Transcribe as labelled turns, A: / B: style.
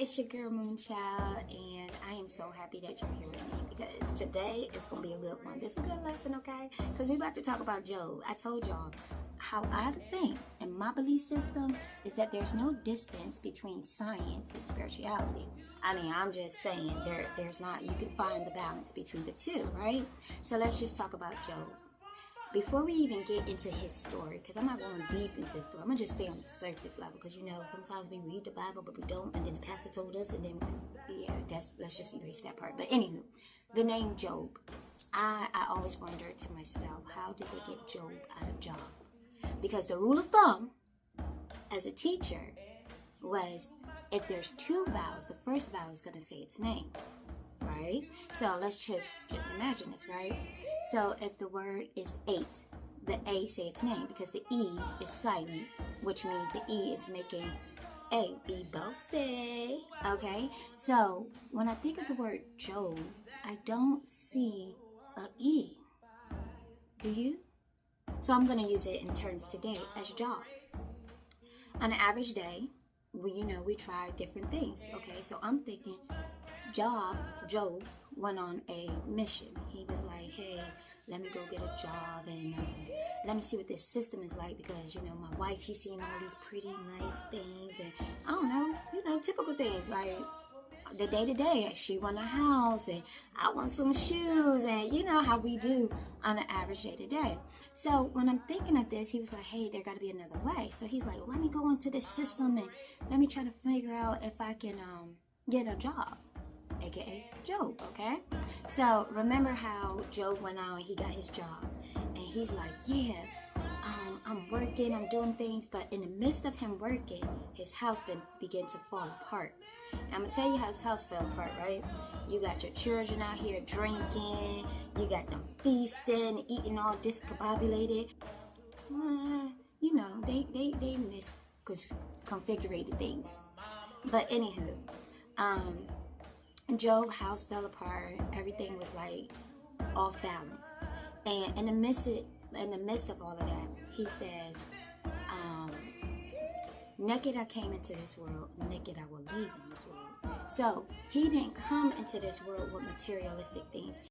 A: it's your girl Moonchild, and I am so happy that you're here with me because today is going to be a good one. This is a good lesson, okay? Because we're about to talk about Job. I told y'all how I think, and my belief system is that there's no distance between science and spirituality. I mean, I'm just saying there's not, you can find the balance between the two, right? So let's just talk about Job. Before we even get into his story, because I'm not going deep into his story, I'm going to just stay on the surface level, because you know, sometimes we read the Bible, but we don't, and then the pastor told us, and then, yeah, let's just erase that part. But anywho, the name Job, I always wondered to myself, how did they get Job out of Job? Because the rule of thumb, as a teacher, was if there's two vowels, the first vowel is going to say its name, right? So let's just imagine this, right? So if the word is 8, the A say its name because the E is silent, which means the E is making A be bossy, okay? So when I think of the word Job, I don't see a E. Do you? So I'm going to use it in terms today as job. On an average day, we try different things, okay? So I'm thinking Job went on a mission. He was like, hey, let me go get a job and let me see what this system is like, because, my wife, she's seeing all these pretty, nice things, and I don't know, typical things like the day-to-day. She want a house, and I want some shoes, and you know how we do on an average day-to-day. So when I'm thinking of this, he was like, hey, there got to be another way. So he's like, let me go into this system and let me try to figure out if I can get a job, aka Job, okay? So remember how Job went out and he got his job, and he's like, yeah, I'm working, I'm doing things, but in the midst of him working, his house began to fall apart. And I'm gonna tell you how his house fell apart, right? You got your children out here drinking, you got them feasting, eating all discombobulated. They misconfigured things. But anywho, Job's house fell apart. Everything was like off balance, and in the midst of all of that, he says, naked I came into this world, naked I will leave in this world. So he didn't come into this world with materialistic things.